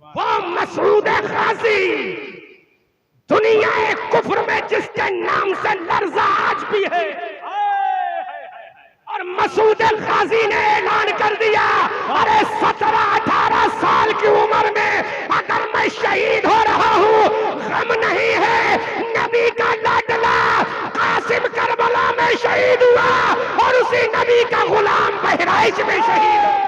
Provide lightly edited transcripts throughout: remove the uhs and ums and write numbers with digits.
वो मसूद गाजी दुनिया कुफ्र में जिसके नाम से लर्जा आज भी है। और मसूद गाजी ने ऐलान कर दिया, अरे 17-18 साल की उम्र में अगर मैं शहीद हो रहा हूं, गम नहीं है। नबी का लाडला कासिम करबला में शहीद हुआ और उसी नबी का गुलाम बहराइच में शहीद हुआ।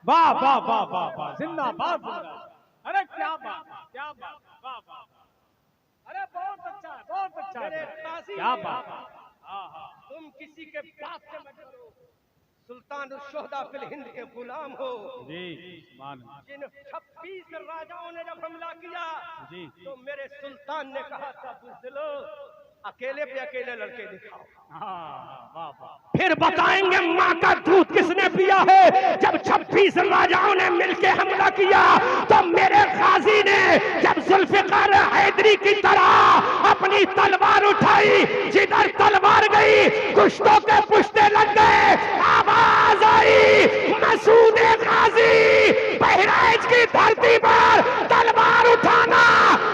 वाह वाह वाह वाह वाह, जिंदाबाद जिंदाबाद। अरे क्या बात, क्या बात, वाह वाह, अरे बहुत अच्छा है, बहुत अच्छा है, क्या बात। तुम किसी के बाप से मत करो, सुल्तान शुहदा फिल हिंद के गुलाम हो जी। जिन 26 राजाओं ने जब हमला किया जी तो मेरे सुल्तान ने कहा था, बुज़दिलो अकेले पे अकेले लड़के दिखाओ। वाह वाह। फिर बताएंगे माँ का दूध किसने पिया है। जब 26 राजाओं ने मिलकर हमला किया तो मेरे गाजी ने जब जुल्फिकार हैदरी की तरह अपनी तलवार उठाई, जिधर तलवार गई कुश्तों के पुश्ते लग गए। आवाज आई, मसूद गाजी बहराइच की धरती पर तलवार उठाना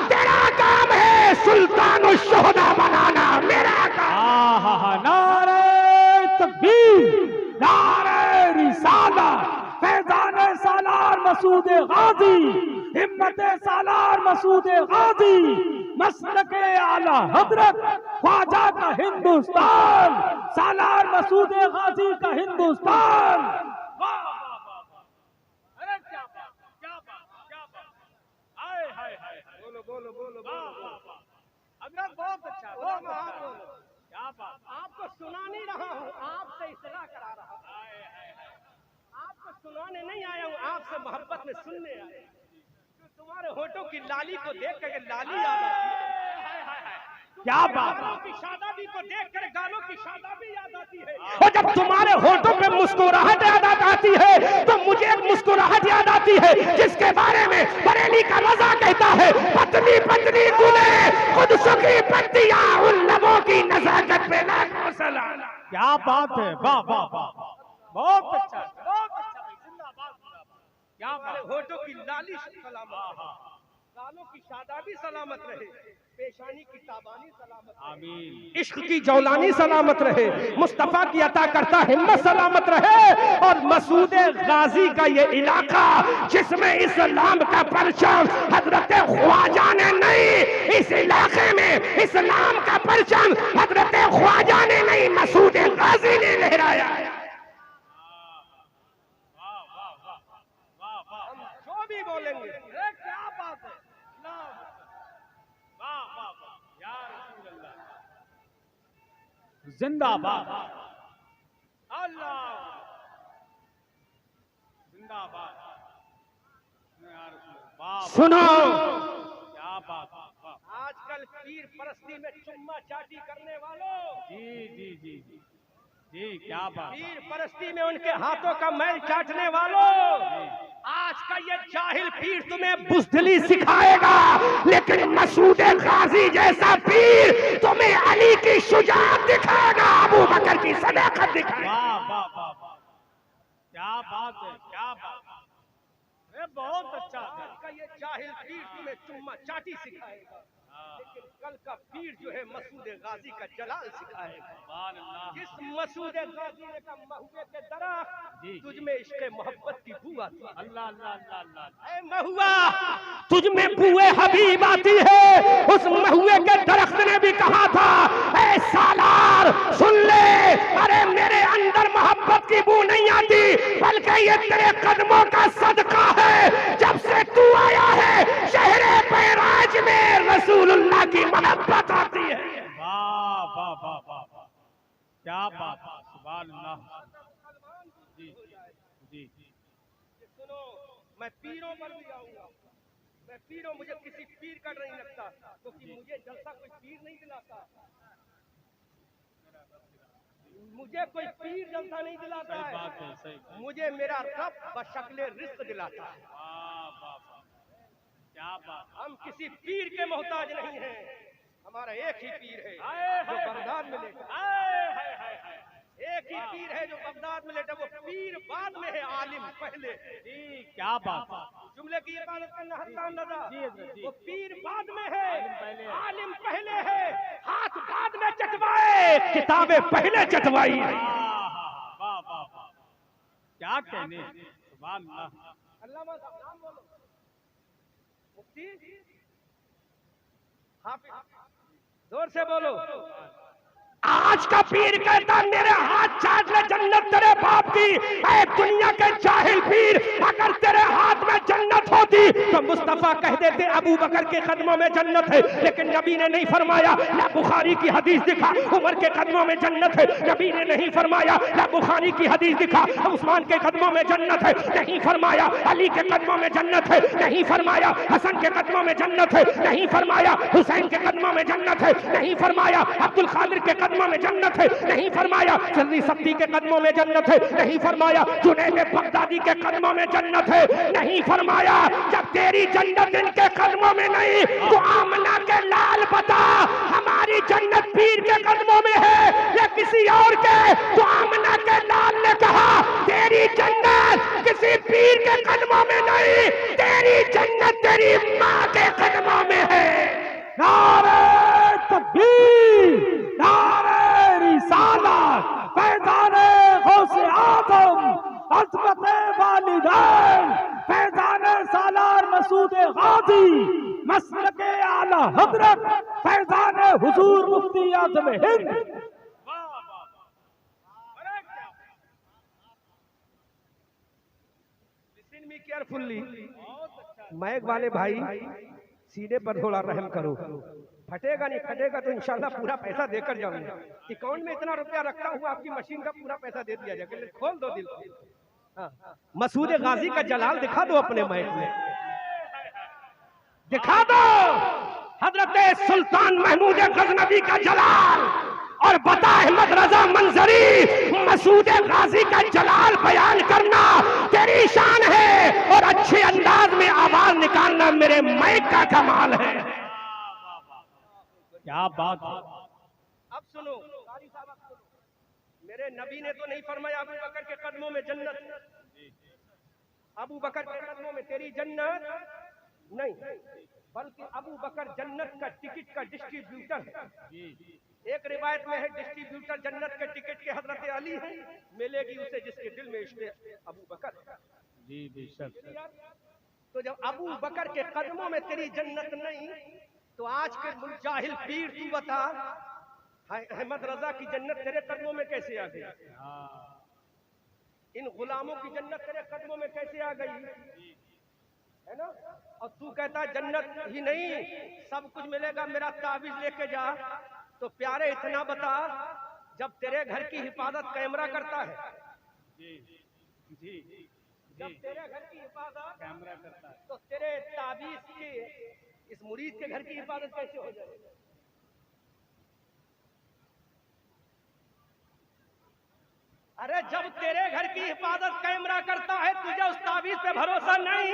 तेरा काम है, सुल्तान शुहदा बनाना मेरा काम। नारे तकबीर, नारे रिसालत, फैजान सालार मसूद गाजी, हिम्मत सालार मसूद गाजी, मसलके आला हजरत ख्वाजा का हिंदुस्तान, सालार मसूद गाजी का हिंदुस्तान। अरे क्या बात, क्या बात, क्या बात, हाय हाय हाय, बोलो बोलो बोलो बोलो, हजरत बहुत अच्छा, बहुत अच्छा, क्या बात। आपको सुना नहीं रहा हूँ, आपसे इस्तेला करा रहा हूँ। आपको सुनाने नहीं आया हूँ, आपसे मोहब्बत में सुनने आया हूँ। तुम्हारे होठों की लाली को देख कर लाली याद आती है। क्या बात, गानों की शादाबी को देख कर गानों की शादाबी याद आती है। और जब तुम्हारे होठों पे मुस्कुराहट याद आती है तो मुझे एक मुस्कुराहट याद आती है जिसके बारे में बरेली का रजा कहता है, पतली पतली गुले खुद सुखी पत्तियां उन लबों की नजाकत पे लाखों सलाम। क्या बात है, वाह वाह वाह, बहुत अच्छा, बहुत अच्छा भाई, जिंदाबाद जिंदाबाद, क्या बात। होठों की लाली सलामत, गालों की शादाबी सलामत रहे, पेशानी की ताबानी सलामत रहे, आमीन। इश्क की जौलानी सलामत रहे, मुस्तफा की अता करता हिम्मत सलामत रहे। और मसूद गाजी का ये इलाका जिसमें इस्लाम का परचम हजरत ख्वाजा ने नहीं, इस इलाके में इस्लाम का परचम हजरत ख्वाजा ने नहीं, मसूद गाजी ने लहराया। हम जो भी बोलेंगे, क्या बात है, वाह वाह वाह, या रसूल अल्लाह, जिंदाबाद, अल्लाह जिंदाबाद, या रसूल, वाह सुनो, क्या बात, वाह। आजकल पीर परस्ती में चुम्मा चाटी करने वालों, जी जी जी जी जी, क्या बात, पीर परस्ती में उनके हाथों का मैल चाटने वालों, आज का ये जाहिल पीर तुम्हें बुज़दिली सिखाएगा, लेकिन मसूद गाजी जैसा पीर तुम्हें अली की शुजाअत दिखाएगा, अबू बकर की सदाकत दिखाएगा। वाह वाह वाह वाह, क्या बात है, क्या बात, अरे बहुत अच्छा। आज का ये जाहिल पीर तुम्हें चुम्मा चाटी सिखाएगा, लेकिन कल का पीर जो है मसूद गाजी का जलाल सिखाएगा। जिस मसूद गाजी ने कहा महुए के दरख्त तुझमें इश्क मोहब्बत की बू आती है, अल्लाह अल्लाह अल्लाह अल्लाह, ऐ महुआ तुझमें बूए हबीब आती है। उस महुए के दरख्त ने भी कहा था, ऐ सालार सुन ले, अरे मेरे अंदर मोहब्बत की बू नहीं आती, बल्कि ये तेरे कदमों का सदका है। जब से तू आया है शहरे बैराज में रसूलुल्लाह की मोहब्बत आती है। वाह वाह वाह वाह वाह, क्या बात, सुभान अल्लाह। जी जी, सुनो, मैं पीरों पर भी आऊंगा, मैं पीरों, मुझे किसी पीर का नहीं लगता, क्योंकि मुझे जलसा कोई पीर नहीं दिलाता, मुझे कोई पीर जलसा नहीं दिलाता सही है, बात है, सही, मुझे मेरा रब बशक्ले रिस्क दिलाता है। वाह वाह वाह, क्या बात, हम किसी पीर के मोहताज नहीं हैं, हमारा एक ही पीर है जो बगदाद में लेटा, एक ही पीर है जो बगदाद में लेटा, वो पीर बाद में है, आलिम पहले। जी क्या बात, जुमले की इबादत करना हत्ता नज़ा। जी हजरत जी। वो पीर बाद में है, पहले है। आलिम पहले है, हाथ बाद में चटवाए, किताबें पहले चटवाई। वाह वाह वाह, क्या कहने, सुभान अल्लाह। अल्लामा साहब नाम बोलो, मुफ्ती हाफिज, जोर से बोलो। आज का पीर कहता मेरे हाथ चाट ले जन्नत तेरे बाप की। ऐ दुनिया के जाहिल पीर, अगर तेरे हाथ में जन्नत होती तो मुस्तफा कह देते अबू बकर के कदमों में जन्नत है, लेकिन नबी ने नहीं फरमाया। ना बुखारी की हदीस दिखा उमर के कदमों में जन्नत है, नबी ने नहीं फरमाया। ना बुखारी की हदीस दिखा उस्मान के कदमों में जन्नत है, नहीं फरमाया। अली के कदमों में जन्नत है, नहीं फरमाया। हसन के कदमों में जन्नत है, नहीं फरमाया। हुसैन के कदमों में जन्नत है, नहीं फरमाया। अब्दुल कादिर के कदमों में जन्नत है, नहीं फरमाया। जल्दी सब्ती के कदमों में जन्नत है, नहीं फरमाया। जुनैद बगदादी के कदमों में जन्नत है, नहीं फरमाया। जब तेरी जन्नत इनके कदमों में नहीं तो आमना के लाल बता हमारी जन्नत पीर के कदमों में है या किसी और के। तो आमना के लाल ने कहा तेरी जन्नत किसी पीर के कदमों में नहीं, तेरी जन्नत तेरी माँ के कदमों में है। नारे तकबीर, नारे रिसालत, फैज़ाने गौसे आज़म, अज़मते वालिदैन, फैज़ाने सालार मसूद गाज़ी, मसलके आला हज़रत, फैज़ाने हुजूर मुफ्ती आज़म हिंद। लिसन मी केयरफुली, मैक वाले भाई सीने पर थोड़ा रहम करो। फटेगा नहीं, फटेगा तो इंशाल्लाह पूरा पैसा देकर जाऊंगा। अकाउंट में इतना रुपया रखता हूँ आपकी मशीन का पूरा पैसा दे दिया जाएगा। खोल दो दिल। हाँ। मसूद गाजी का जलाल दिखा दो अपने मैक में, दिखा दो हजरत सुल्तान महमूद गजनवी का जलाल, और बता अहमद रजा मंजरी मसूद गाजी का जलाल बयान करना तेरी शान है, और अच्छे अंदाज में आवाज निकालना मेरे मैक का कमाल है। क्या बात है। अब सुनो, मेरे नबी ने तो नहीं फरमाया अबू बकर के कदमों में जन्नत, अबू बकर के कदमों में तेरी जन्नत नहीं, बल्कि अबू बकर जन्नत का टिकट का डिस्ट्रीब्यूटर है। एक रिवायत में है डिस्ट्रीब्यूटर जन्नत के टिकट के हजरत अली है, मिलेगी उसे जिसके दिल में इश्क़ अबू बकर। जी बेशक। तो जब अबू बकर के कदमों में तेरी जन्नत नहीं, तो आज के मुजाहिल पीर तू बता अहमद रजा की जन्नत तेरे कदमों में कैसे आ गई? इन गुलामों की जन्नत तेरे कदमों में कैसे आ गई? है ना? और तू कहता जन्नत ही नहीं सब कुछ मिलेगा, मेरा ताबीज लेके जा। तो प्यारे इतना बता, जब तेरे घर की हिफाजत कैमरा करता है, जब तेरे घर की हिफाजत कैमरा करता है, तो तेरे ताबीज के इस मुरीद के घर की हिफाजत कैसे हो जाएगी? अरे जब तेरे घर की हिफाजत कैमरा करता है, तुझे उस ताबीज पे भरोसा नहीं,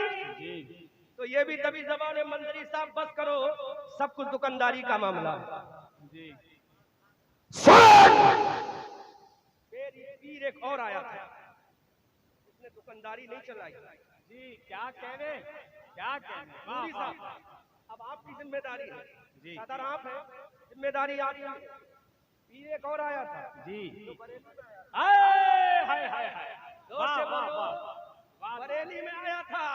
तो ये भी दबी जबान है। मंजरी साहब बस करो, सब कुछ दुकानदारी का मामला है। पीर एक और आया था, उसने दुकानदारी नहीं चलाई। जी क्या कहने, क्या कहने। पूरी साहब अब आपकी जिम्मेदारी है, सदर आप है, जिम्मेदारी आपकी। पीर एक और आया था जी। हाय हाय हाय, बरेली में आया था।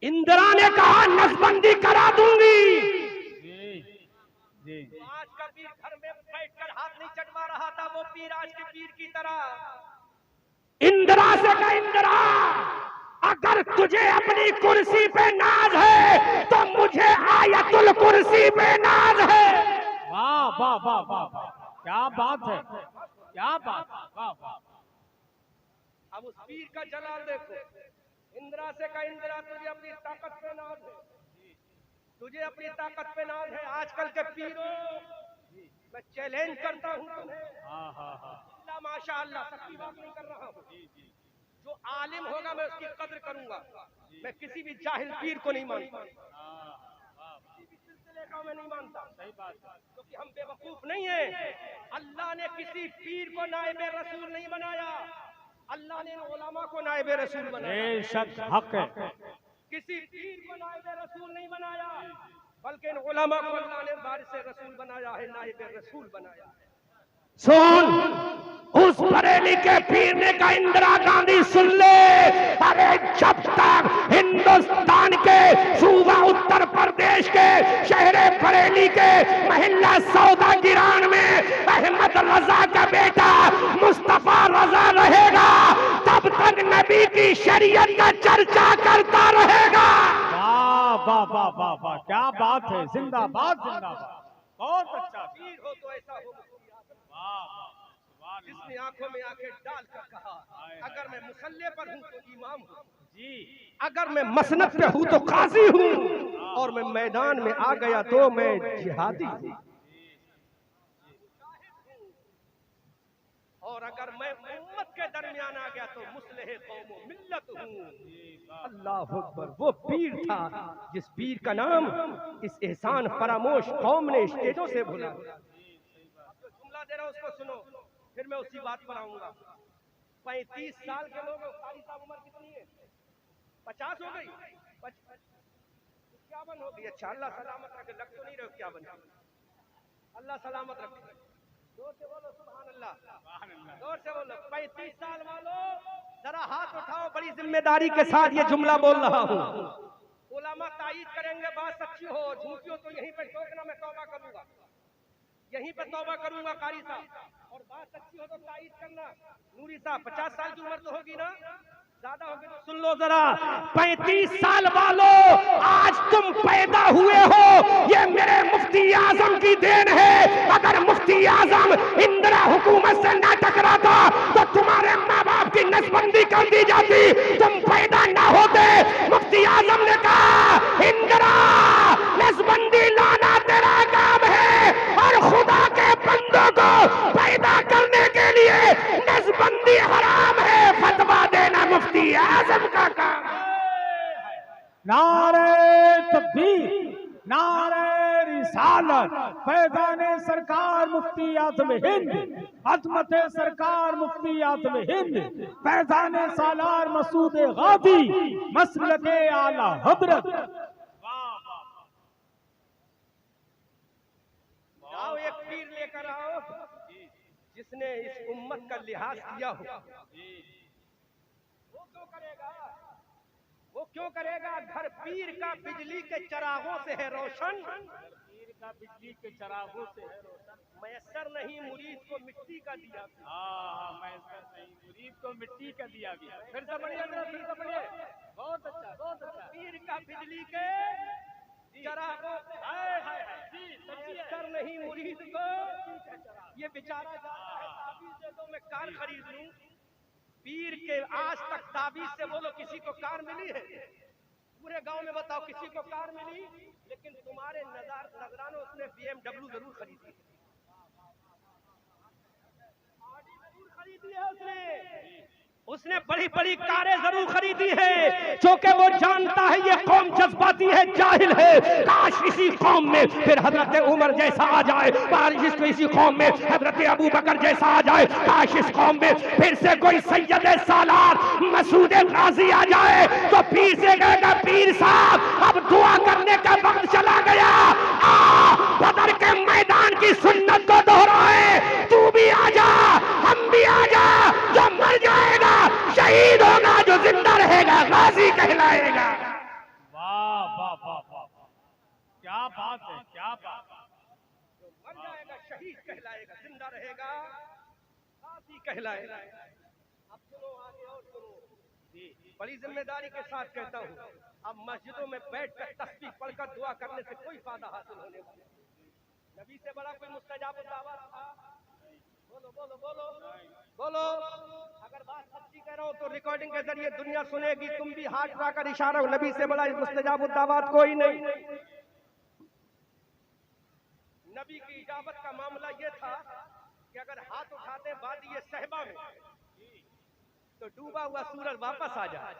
इंदिरा ने कहा नसबंदी करा दूंगी। जी। तो आज का पीर घर में बैठकर हाथ नहीं चटवा रहा था, वो पीर आज के पीर की तरह। इंदिरा से कहा इंदिरा, अगर तुझे अपनी कुर्सी पे नाज है तो मुझे आयतुल कुर्सी पे नाज है। वाह वाह वाह वाह वाह, क्या बात है, क्या बात है, वाह वाह। अब उस पीर का जलाल देखो। इंदिरा से कहा इंदिरा, तुझे अपनी ताकत पे नाज है, तुझे अपनी ताकत पे नाज है। आजकल के पीरों, मैं चैलेंज करता हूँ तुम्हें, अल्लाह माशाअल्लाह, सच्ची बात नहीं कर रहा हूँ। जो आलिम होगा मैं उसकी कद्र करूंगा, मैं किसी भी जाहिल पीर को नहीं मानता, किसी भी सिलसिले का मैं नहीं मानता। सही बात है, क्योंकि हम बेवकूफ नहीं है। अल्लाह ने किसी पीर को नायबे रसूल नहीं बनाया, अल्लाह ने उलमा को नायबे रसूल बनाया। बेशक हक है। किसी पीर को नाइब रसूल नहीं बनाया, बल्कि इन उलमा को अल्लाह ने वारिस रसूल बनाया है, नाइब रसूल बनाया है। सुन, उस बरेली के पीर ने कहा इंदिरा गांधी सुन ले, अरे जब तक हिंदुस्तान के सूबा उत्तर प्रदेश के शहर बरेली के महिला सौदा गिरान में अहमद रजा का बेटा मुस्तफा रजा रहेगा, तब तक नबी की शरीयत का चर्चा करता रहेगा। वाह वाह वाह वाह वाह, क्या बात है, जिंदाबाद जिंदाबाद, बहुत अच्छा। पीर हो तो ऐसा हो जिसने आंखों में आंखें डालकर कहा, अगर मैं मुसल्ले पर हूँ तो इमाम हूँ जी, अगर मैं मसनद पे हूँ तो काजी हूँ, और मैं मैदान में आ गया तो मैं जिहादी हूँ, और अगर मैं उम्मत के दरमियान आ गया तो मुस्लिह कौम व मिल्लत हूँ। अल्लाह अकबर। वो पीर था जिस पीर का नाम इस एहसान फरामोश कौम ने स्टेजों से भुला। जुमला दे रहा हूं उसको सुनो, फिर मैं उसी बात पर आऊंगा। 35 साल के लोग, कारी साहब उम्र कितनी है? 50 हो गई, 51 हो गई। अच्छा, अल्लाह सलामत रखे, लग तो नहीं रहे क्या बने, अल्लाह सलामत रखे। जोर से बोलो सुभान अल्लाह, जोर से बोलो। 35 साल वालों जरा हाथ उठाओ, बड़ी जिम्मेदारी के साथ ये जुमला बोल रहा हूँ। उलमा तायीद करेंगे, बात सच्ची हो झूठी हो तो यहीं पे ठोकना, मैं तौबा करूंगा, यहीं पे तौबा करूंगा कारी साहब, और बात सच्ची हो तो तायीद करना। नूरी साहब 50 साल की उम्र तो होगी ना, ज्यादा होगी तो सुन लो जरा। 35 साल वालों, आज तुम पैदा हुए हो, ये मेरे मुफ्ती आजम की देन है। अगर मुफ्ती आजम इंदिरा हुकूमत से ना टकराता तो तुम्हारे माँ बाप की नसबंदी कर दी जाती, तुम पैदा ना होते। मुफ्ती आजम ने कहा इंदिरा नसबंदी लाना तेरा काम है, और खुदा के बंदों को पैदा करने के लिए नसबंदी हराम है, फतवा देना मुफ्ती आजम का काम है। नारे तकबीर, नारे रिसालत, फैज़ाने सरकार मुफ्ती आज़म हिंद, अज़मत सरकार मुफ्ती आज़म हिंद, फैज़ाने सालार मसूद गाज़ी, मसलके आला हज़रत। आओ एक पीर लेकर आओ जिसने इस उम्मत का लिहाज किया हो। वो क्यों करेगा, वो क्यों करेगा? घर पीर का बिजली के चरागों से है रोशन, पीर का बिजली के चरागों से है रोशन। मैसर नहीं मुरीद को मिट्टी का दिया। हाँ, मैसर नहीं मुरीद को मिट्टी का दिया गया। फिर से बढ़िया, फिर से बढ़िया, बहुत अच्छा, बहुत अच्छा। पीर का बिजली के चरागों, मैसर नहीं मुरीद को, ये बेचारा जाता है ताबीज़ दे दो मैं कार खरीद लूं। पीर के आज तक ताबीज़ से बोलो किसी को कार मिली है? पूरे गांव में बताओ किसी को कार मिली? लेकिन तुम्हारे नजरानों उसने BMW जरूर खरीदी है, खरीदी है उसने बड़ी बड़ी कारें जरूर खरीदी है, क्योंकि वो जानता है ये कौम जज्बाती है, जाहिल है। काश इसी कौम में फिर हजरत उमर जैसा आ जाए, काश इसी कौम में हजरत अबू बकर जैसा आ जाए, काश इस कौम में फिर से कोई सैयद सालार मसूद गाजी आ जाए। तो पीर से कहेगा पीर साहब अब दुआ करने का वक्त चला गया, बदर के मैदान की सुन्नत को दोहराए, तू भी आ जा हम भी आ जा, जो मर जाएगा शहीद होगा, जो जिंदा रहेगा गाजी कहलाएगा। वाह वाह वाह वाह, क्या बात है, क्या बात। जो मर जाएगा शहीद कहलाएगा, जिंदा रहेगा गाजी कहलाएगा। अब सुनो आगे और सुनो, बड़ी जिम्मेदारी के साथ कहता हूँ, अब मस्जिदों में बैठकर तस्बीह पढ़कर दुआ करने से कोई फायदा हासिल होने वाला नहीं। नबी से बड़ा कोई मुस्तजाब दावा था? बोलो बोलो बोलो बोलो। अगर बात सच्ची कह रहा हूं तो रिकॉर्डिंग के जरिए दुनिया सुनेगी, तुम भी हाथ उठाकर इशारा, नबी से बड़ा मुस्तजाब दावत कोई नहीं। नबी की इजाबत का मामला यह था कि अगर हाथ उठाते वादी सहबा में तो डूबा हुआ सूरज वापस आ जाए।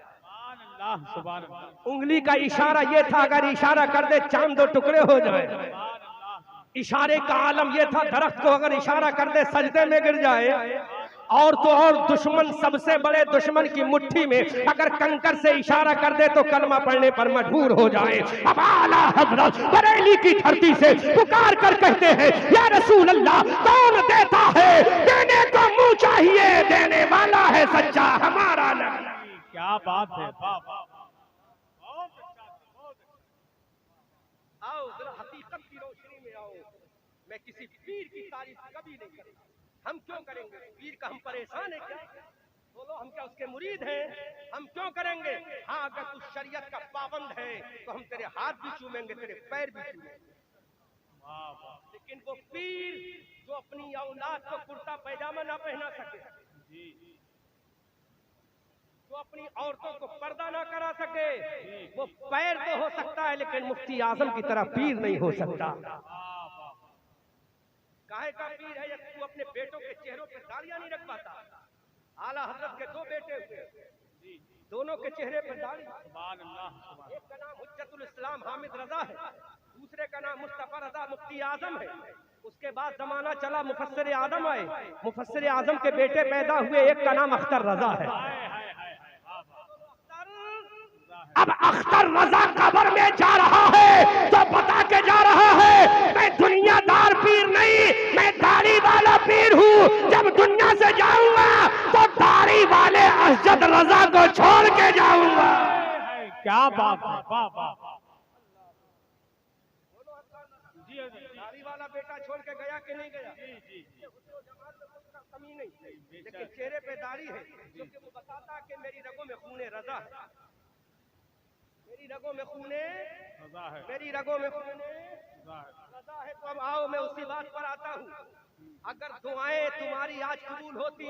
सुभान अल्लाह। उंगली का इशारा यह था, अगर इशारा कर दे चांद दो टुकड़े हो जाए। इशारे का आलम यह था, दरख्त को अगर इशारा कर दे सजदे में गिर जाए। और तो और दुश्मन सबसे बड़े दुश्मन की मुट्ठी में अगर कंकर से इशारा कर दे तो कलमा पढ़ने पर मजबूर हो जाए। अब आला हजरत बरेली की धरती से पुकार कर कहते हैं, या रसूल अल्लाह, कौन देता है? देने को मुंह चाहिए, देने वाला है सच्चा हमारा नबी। क्या बात है, वाह वाह, बहुत अच्छा, बहुत अच्छा। आओ जरा हकीकत की रोशनी में आओ। मैं किसी पीर की तारीफ कभी नहीं करता। हम क्यों करेंगे? पीर का हम परेशान है क्या? बोलो, हम क्या उसके मुरीद हैं? हम क्यों करेंगे? हाँ, अगर तू शरीयत का पाबंद है तो हम तेरे हाथ भी चूमेंगे, तेरे पैर भी चूमेंगे। वाह वाह, लेकिन वो पीर जो अपनी औलाद को कुर्ता पैजामा ना पहना सके, जी, जो अपनी औरतों को पर्दा ना करा सके, वो पैर तो हो सकता है लेकिन मुफ्ती आजम की तरह पीर नहीं हो सकता। काहे का पीर है? तू अपने बेटों के चेहरों पर दाढ़ियां नहीं रख पाता। आला हजरत के 2 बेटे हुए, दोनों के चेहरे पर दाढ़ी। सुभान अल्लाह, एक का नाम हुज्जतुल इस्लाम हामिद रजा है, दूसरे का नाम मुस्तफा रजा मुफ्ती आजम है। उसके बाद जमाना चला, मुफस्सिर आजम आए, मुफस्सिर आजम के बेटे पैदा हुए, एक का नाम अख्तर रजा है। अब अख्तर रजा कब्र में जा रहा है तो बता के जा रहा है, मैं दुनियादार पीर नहीं, मैं दाढ़ी वाला पीर हूँ। जब दुनिया से जाऊंगा तो दाढ़ी वाले अहजद रजा को छोड़ के जाऊंगा। क्या बात है, वाह वाह, जी दाढ़ी वाला बेटा छोड़ के गया कि नहीं गया? जी, कमी नहीं, लेकिन चेहरे पे दाढ़ी है, क्योंकि वो बताता कि मेरी रगों में खूने रजा है, मेरी रगों में खूने रजा है, मेरी रगों में खूने रजा है। तो अब आओ, मैं उसी बात पर आता हूँ। अगर दुआएं तुम्हारी आज कबूल होती,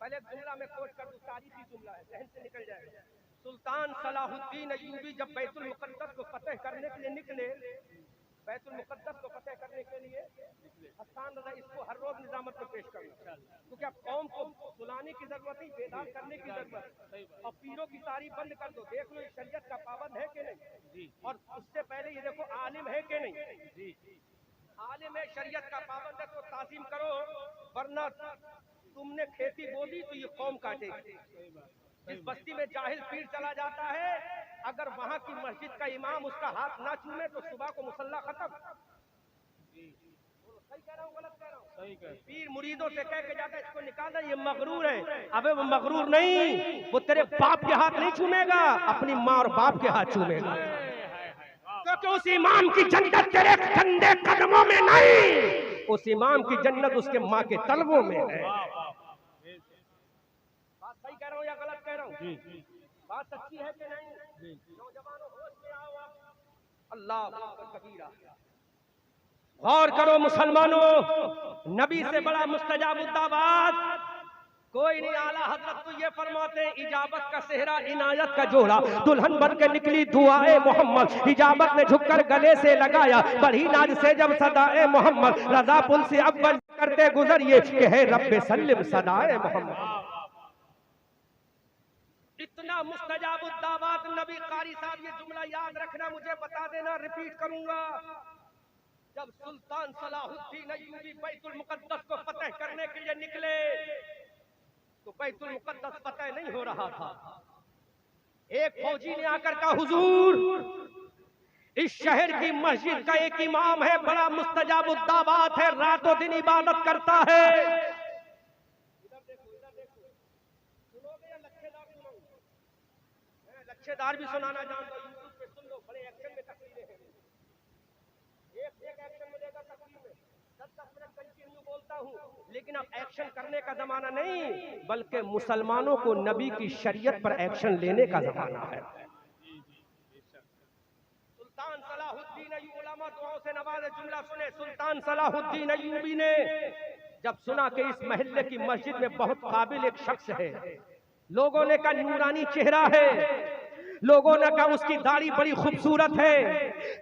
पहले जुमला में कोट कर दूं, तारीखी जुमला है, जहन से निकल जाएगा। सुल्तान सलाहुद्दीन अय्यूबी जब बैतुल मुकद्दस को फतेह करने के लिए निकले, बैतुल मुकद्दस को फतेह करने के लिए हसन रजा इसको हर रोज निजामत में पेश करना, क्योंकि अब कौम को सुलाने की जरूरत नहीं, बेदार करने की जरूरत है। और पीरों की तारीफ बंद कर दो, देख लो ये शरीयत का पाबंद है कि नहीं, और उससे पहले ये देखो आलिम है कि नहीं। आलिम है, शरीयत का पाबंद है तो ताजीम करो, वरना तुमने खेती बो दी तो ये कौम काटेगी। जिस बस्ती में जाहिल पीर चला जाता है, अगर वहां की मस्जिद का इमाम उसका हाथ ना चूमे तो सुबह को मुसल्ला खत्म। सही कह रहा हूँ, गलत कह रहा हूँ? सही कह, पीर मुरीदों से कह के जाता है इसको निकालना, ये मगरूर है। अबे वो मगरूर नहीं, वो तेरे बाप के हाथ नहीं चूमेगा, अपनी माँ और बाप के हाथ चूमेगा, क्योंकि उस इमाम की जन्नत तेरे ठंडे कदमों में नहीं, उस इमाम की जन्नत उसके माँ के तलवों में है। बात सही कह रहा हूँ या गलत कह रहा हूँ? बात सच्ची है कि नहीं? नौजवानों होश में आओ आप। अल्लाह अकबर कबीरा। गौर करो मुसलमानों, नबी से बड़ा मुस्तजाबुद्दाबाद कोई नहीं। आला हजरत तो ये फरमाते हैं, इजाबत का सेहरा इनायत का जोड़ा, दुल्हन बन के निकली दुआए मोहम्मद, इजाबत ने झुककर गले से लगाया, बढ़ी नाज से जब सदाए मोहम्मद, रजा पुल से अव्वल करते गुजरिए कि है रब्बे सल्लिम सदाए मोहम्मद। इतना मुस्तजाबुद्दाबात नबी कारी साहब, ये जुमला याद रखना, मुझे बता देना, रिपीट करूंगा। जब सुल्तान सलाहुद्दीन अय्यूबी बैतुल मुकद्दस को फतेह करने के लिए निकले तो बैतुल मुकद्दस फतेह नहीं हो रहा था। एक फौजी ने आकर कहा, हुजूर, इस शहर की मस्जिद का एक इमाम है, बड़ा मुस्तजाबुद्दाबात है, रातों दिन इबादत करता है। लच्छेदार भी सुनाना जानता हूं, यूट्यूब पे सुन लो, बड़े एक्शन में तकरीरें हैं, एक एक्शन मिलेगा तकरीर में, 10 मिनट कंटिन्यू बोलता हूं। लेकिन अब एक्शन करने का जमाना नहीं, बल्कि मुसलमानों को नबी की शरीयत पर एक्शन लेने का जमाना है। सुल्तान सलाहुद्दीन अय्यूबी, उलमा दुआओं से नवाज़े, जुमला सुने। सुल्तान सलाहुद्दीन अय्यूबी ने जब सुना कि इस महल्ले की मस्जिद में बहुत काबिल एक शख्स है, लोगों ने कहा नूरानी चेहरा है, लोगों ने कहा उसकी दाढ़ी बड़ी खूबसूरत है,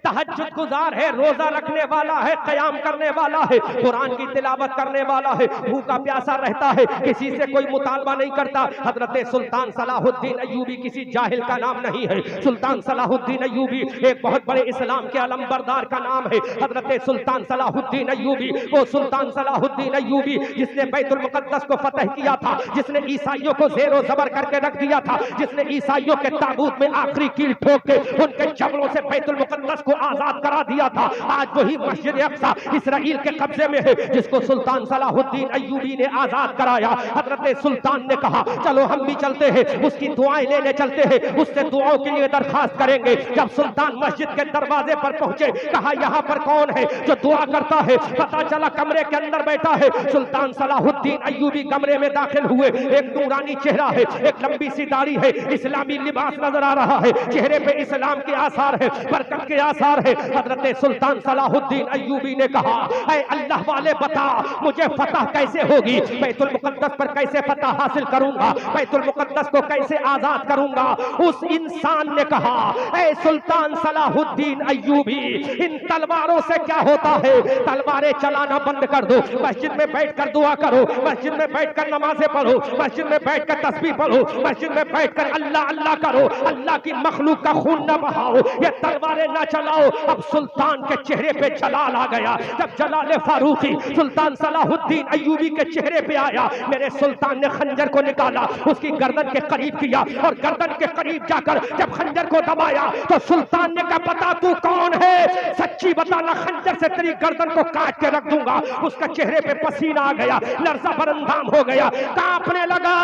तहज्जुद गुजार है, रोजा रखने वाला है, क़याम करने वाला है, कुरान की तिलावत करने वाला है, भूखा प्यासा रहता है, किसी से कोई मुतालबा नहीं करता। हजरत सुल्तान सलाहुद्दीन अय्यूबी किसी जाहिल का नाम नहीं है। सुल्तान सलाहुद्दीन अय्यूबी एक बहुत बड़े इस्लाम के अलमबरदार का नाम है। हजरत सुल्तान सलाहुद्दीन अय्यूबी, वो सुल्तान सलाहुद्दीन अय्यूबी जिसने बैतुल मुक़द्दस को फतह किया था, जिसने ईसाइयों को ज़ेरो ज़बर करके रख दिया था, जिसने ईसाइयों के ताबूत में आखिरी कील ठोक के उनके जबड़ों से बैतुल मुक़द्दस को आजाद करा दिया था। आज वही मस्जिद अक्सा इसराइल के कब्जे में है, जिसको सुल्तान सलाहुद्दीन अय्यूबी ने आजाद कराया। हजरत सुल्तान ने कहा चलो हम भी चलते हैं, उसकी दुआएं लेने चलते हैं, उससे दुआओं के लिए दरखास्त करेंगे। जब सुल्तान मस्जिद के दरवाजे पर पहुंचे, कहा यहाँ पर कौन है जो दुआ करता है? पता चला कमरे के अंदर बैठा है सुल्तान सलाहुद्दीन अय्यूबी। कमरे में दाखिल हुए, एक नूरानी चेहरा है, एक लंबी सी दाढ़ी है, इस्लामी लिबास नजर आ रहा है, चेहरे पे इस्लाम के आसार है, बरकत के आसार है। हजरत सुल्तान सलाहुद्दीन अय्यूबी ने कहा ऐ अल्लाह वाले बता मुझे फतह कैसे होगी, बैतुल मुक़द्दस पर कैसे फतह हासिल करूंगा, बैतुल मुक़द्दस को कैसे आजाद करूंगा? उस इंसान ने कहा ऐ सुल्तान सलाहुद्दीन अय्यूबी, इन तलवारों से क्या होता है? तलवारें चलाना बंद कर दो, मस्जिद में बैठकर दुआ करो, मस्जिद में बैठकर नमाजें पढ़ो, मस्जिद में बैठकर तस्बीह पढ़ो, मस्जिद में बैठकर अल्लाह अल्लाह करो, अल्लाह की मखलूक का खून न बहाओ, ये तलवारें ना चलाओ। अब सुल्तान के चेहरे पे जलाल आ गया। जब जलाल फारूकी सुल्तान सलाहुद्दीन अय्यूबी के चेहरे पे आया, मेरे सुल्तान ने खंजर को निकाला, उसकी गर्दन के करीब किया और गर्दन के करीब जाकर जब खंजर को दबाया तो सुल्तान ने कहा बता तू कौन है, सच्ची बताना, खंजर से तेरी गर्दन को काट के रख दूंगा। उसका चेहरे पे पसीना आ गया, लर्जा बरंदाम हो गया, कांपने लगा।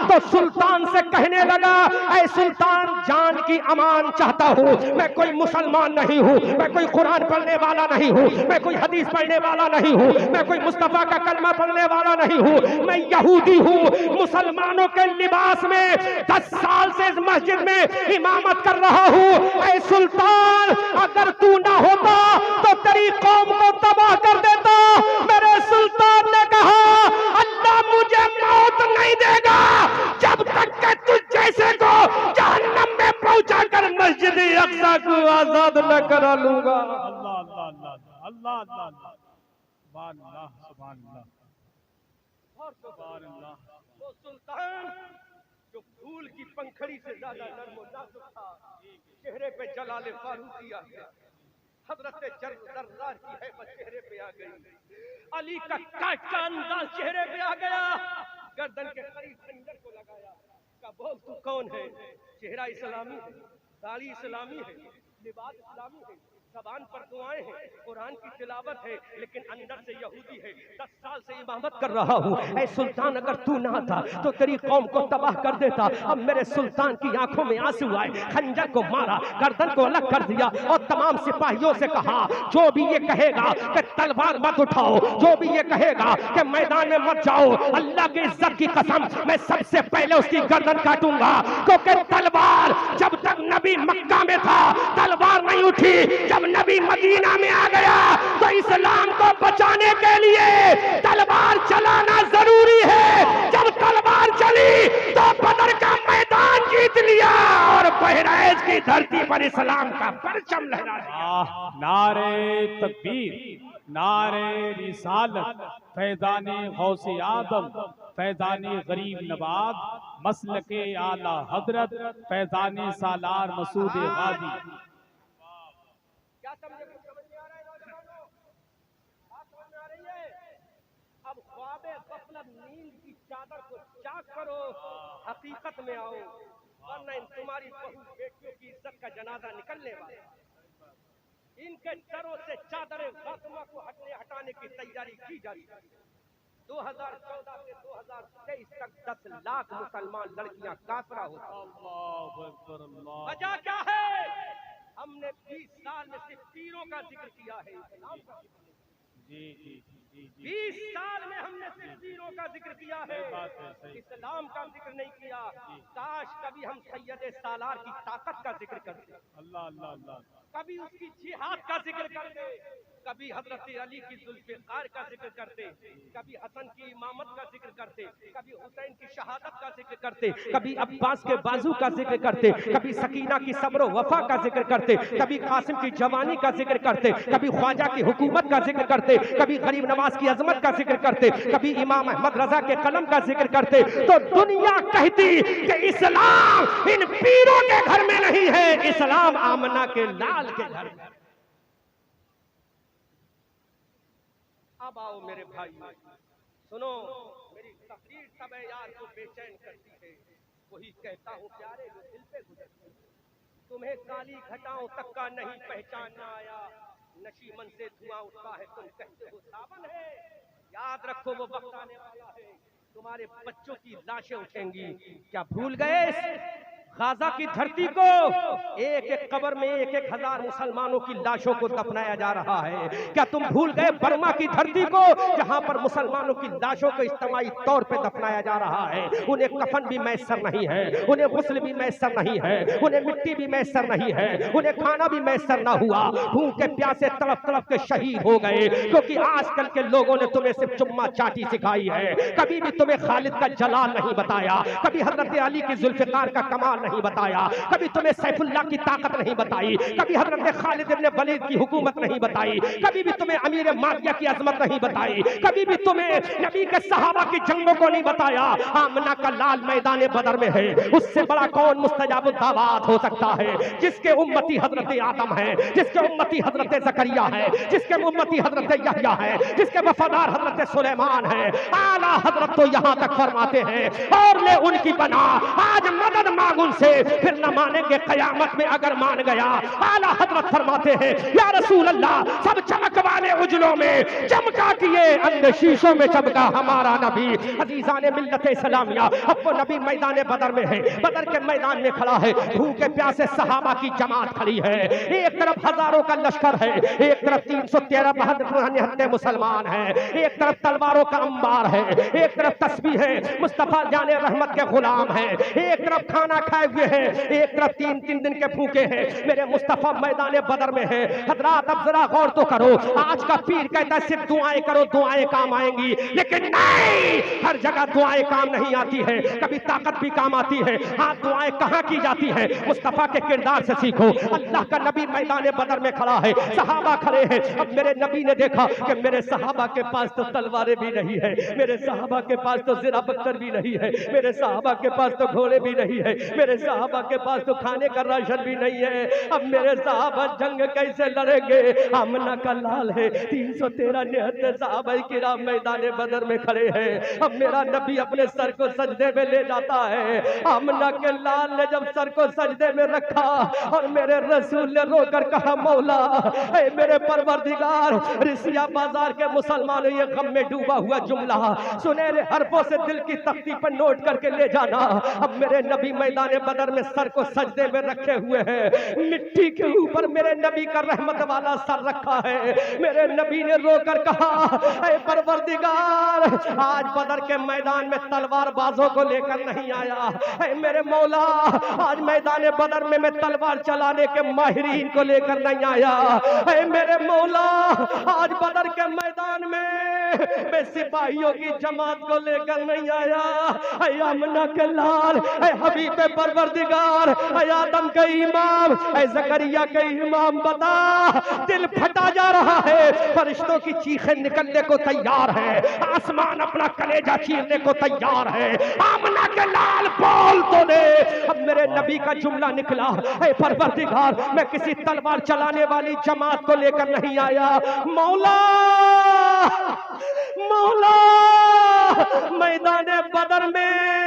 तो सुल्तान से कहने लगा ऐ सुल्तान, जान की अमान चाहता हूं, मैं कोई मुसलमान नहीं हूं, मैं कोई कुरान पढ़ने वाला नहीं हूं, मैं कोई हदीस पढ़ने वाला नहीं हूं, मैं कोई मुस्तफा का कलमा पढ़ने वाला नहीं हूं, मैं यहूदी हूं, मुसलमानों के लिबास में 10 साल से इस मस्जिद में इमामत कर रहा हूं। ऐ सुल्तान, अगर तू ना होता तो तेरी कौम को तबाह कर देता। मेरे सुल्तान ने कहा अल्लाह मुझे मौत नहीं देगा जब तक कि तुझ जैसे को जहन्नम में पहुंचा कर मस्जिद अक्सा को आजाद न करा लूंगा। अल्लाह अल्लाह अल्लाह अल्लाह अल्लाह अल्लाह सुभान अल्लाह सुभान अल्लाह और सुभान अल्लाह। वो सुल्तान जो फूल की पंखड़ी से ज्यादा नर्म और नाजुक था, चेहरे पे जलाले फारूकी आ गया, हजरत जर्रार की हैबत चेहरे पे आ गई, अली का काट का अंदाज चेहरे पे आ गया, गर्दन के करीब खंजर को लगाया, का बोल तू कौन है? चेहरा इस्लामी है, दाढ़ी इस्लामी है, लिबास इस्लामी है, ज़बान पर दुआएं हैं, कुरान की तिलावत है, लेकिन अंदर से यहूदी है। 10 साल से इमामत कर रहा हूँ। ऐ सुल्तान, अगर तू ना था तो तेरी कौम को तबाह कर देता। अब मेरे सुल्तान की आंखों में आंसू आए, खंजर को मारा, गर्दन को अलग कर दिया और तमाम सिपाहियों से कहा जो भी ये कहेगा कि तलवार मत उठाओ, जो भी ये कहेगा कि मैदान में मत जाओ, अल्लाह की इज्जत की कसम मैं सबसे पहले उसकी गर्दन काटूंगा। क्योंकि तलवार जब तक नबी मक्का में था तलवार नहीं उठी, जब नबी मदीना में आ गया तो इस्लाम को बचाने के लिए तलवार चलाना जरूरी है। जब तलवार चली तो बदर का मैदान जीत लिया और बहराइच की धरती पर इस्लाम का परचम लहरा दिया। नारे तकबीर, नारे रिसालत, फैजाने गौसे आदम, फैजाने गरीब नवाज, मसलके आला हजरत, फैजाने सालार मसूद गाजी। क्या समझ में आ रहा है नौजवानों? बात समझ में आ रही है? अब ख्वाबे गफलत नींद की चादर को चाक करो, हकीकत में आओ, वरना इन तुम्हारी बहू बेटियों की इज्जत का जनाजा निकलने वाला। इनके सरों से चादर फातिमा को हटाने की तैयारी की जा रही है। 2014 से 2023 तक 10 लाख मुसलमान लड़कियां काफिरा होती। अल्लाहु अकबर, अल्लाह। वजह क्या है? हमने 20 साल में सिर्फ तीरों का जिक्र किया है, इस्लाम का जी जी जी जी 20 साल में हमने सिर्फ तीरों का जिक्र किया है, इस्लाम का जिक्र नहीं किया। काश कभी हम सैयद सालार की ताकत का जिक्र करते, अल्लाह अल्लाह अल्लाह, कभी उसकी जिहाद का जिक्र करते, कभी हजरत अली की जुल्फ़िकार का जिक्र करते, कभी हसन की इमामत का जिक्र करते, कभी हुसैन की शहादत का जिक्र करते, कभी अब्बास के बाजू का जिक्र करते, कभी सकीना की सब्र वफा का जिक्र करते, कभी कासिम की जवानी का जिक्र करते, कभी ख्वाजा की हुकूमत का जिक्र करते, कभी गरीब नवाज की अजमत का जिक्र करते, कभी इमाम अहमद रजा के कलम का जिक्र करते। तो दुनिया कहती कि इस्लाम इन पीरों के घर में नहीं है, इस्लाम आमना के लाल के घर में। अब आओ मेरे भाई, सुनो, मेरी तकरीर सब यार को बेचैन करती है। वही कहता हूँ प्यारे जो दिल पे गुजरती, तुम्हें काली घटाओं तक का नहीं पहचानना आया, नशीमन से धुआं उठता है तुम कहते हो सावन है। याद रखो वो वक्त आने वाला है, तुम्हारे बच्चों की लाशें उठेंगी। क्या भूल गए गाजा की धरती को? एक एक कब्र में एक एक हजार मुसलमानों की लाशों को दफनाया जा रहा है। क्या तुम भूल गए बर्मा की धरती को, जहां पर मुसलमानों की लाशों को इज्तिमाई तौर पे दफनाया जा रहा है? उन्हें कफन भी मैसर नहीं है, उन्हें गुस्ल भी मैसर नहीं है, उन्हें मिट्टी भी मैसर नहीं है, उन्हें खाना भी मैसर ना हुआ। भूखे प्यासे तड़प तड़प के शहीद हो गए, क्योंकि आजकल के लोगों ने तुम्हें सिर्फ चुम्मा चाटी सिखाई है। कभी भी तुम्हें खालिद का जलाल नहीं बताया, कभी हजरत अली की जुल्फ़िकार का कमाल नहीं बताया, कभी तुम्हें सैफुल्लाह की ताकत नहीं बताई, कभी हजरत खालिद इब्न वलीद की हुकूमत नहीं बताई, कभी भी तुम्हें अमीर माविया की अजमत नहीं बताई, कभी भी तुम्हें नबी के सहाबा की जंगों को नहीं बताया। आमना का लाल मैदान बदर में है, उससे बड़ा कौन मुस्तजाबुद दावात हो सकता है? जिसके उम्मती हजरत आदम है, जिसके उम्मती हजरत ज़करिया है, जिसके उम्मती हजरत यहया है, जिसके वफादार हजरत सुलेमान है। आला हजरत तो यहाँ तक फरमाते हैं, और ले उनकी बना, आज मदद मांग उनसे, फिर न मानेंगे कयामत में अगर मान गया। आला हजरत फरमाते हैं, या रसूल अल्लाह, सब चमक वाले उजलों में चमका किए, अंधे शीशों में चमका हमारा नबी। अजीजाने मिल्लत इस्लामिया, अब वो नबी मैदान बदर में है, बदर के मैदान में खड़ा है, भूखे प्यासे सहाबा की जमात खड़ी है। एक तरफ हजारों का लश्कर है, एक तरफ 313 बहादुर मुसलमान है, एक तरफ तलवारों का अंबार है, एक तरफ तस्बीह है, मुस्तफा जाने रहमत के गुलाम है, एक तरफ खाना खाए हुए हैं, एक तरफ 3-3 दिन के भूखे हैं। मेरे मुस्तफा मैदान बदर में है। हजरात अब जरा गौर तो करो, आज का पीर कहता है सिर्फ दुआएं करो, दुआएं काम आएंगी, लेकिन नहीं, हर जगह दुआएं काम नहीं आती है, कभी ताकत भी काम आती है। हाँ, दुआएं कहाँ की जाती है? मुस्तफा के किरदार से सीखो। अल्लाह का नबी मैदान बदर में खड़ा है, सहाबा खड़े हैं। अब मेरे नबी ने देखा कि मेरे सहाबा के पास तो तलवारें भी नहीं है, मेरे सहाबा के पास तो ज़रा बख्तर भी नहीं है, मेरे सहाबा के पास तो घोड़े भी नहीं है, मेरे सहाबा के पास तो खाने का राशन भी नहीं है। अब मेरे सहाबा जंग कैसे लड़ेंगे? आमना का लाल है, 313 निहत्तर सहाबा किराम मैदान बदर में खड़े हैं। अब मेरा नबी अपने सर को सजदे में ले जाता है। आमना के लाल ने जब सर को सजदे में रखा और मेरे रसूल ने रोकर कहा, मौला ऐ मेरे परवरदिगार, रिसिया बाजार के मुसलमानों ये गम में डूबा हुआ जुमला सुनहरे हरफों से दिल की तख्ती पर नोट करके ले जाना। अब मेरे नबी मैदान बदर में सर को सजदे में रखे हुए हैं, मिट्टी के ऊपर मेरे नबी का रहमत वाला सर रखा है। मेरे नबी ने रोकर कहा, ऐ परवरदिगार, आज बदर के मैदान में तलवार बाजों को लेकर नहीं आया, ऐ मेरे मौला, आज मैदान बदर में मैं तलवार चलाने के माहिरीन को लेकर नहीं आया, ऐ मेरे मौला, आज बदर के मैदान में मैं सिपाहियों की जमात को लेकर नहीं आया। ऐ आमना के लाल, ऐ हबीब परवरदिगार, ऐ आदम के इमाम, ऐ ज़करिया के इमाम, बता, दिल फटा जा रहा है, फरिश्तों की चीखें निकलने को तैयार है, आसमान अपना कलेजा चीरने को तैयार है। आमना के लाल बोल तो दे। अब मेरे नबी का जुमला निकला, ऐ परवरदिगार, मैं किसी तलवार चलाने वाली जमात को लेकर नहीं आया, मौला, मौला, मैदान बदर में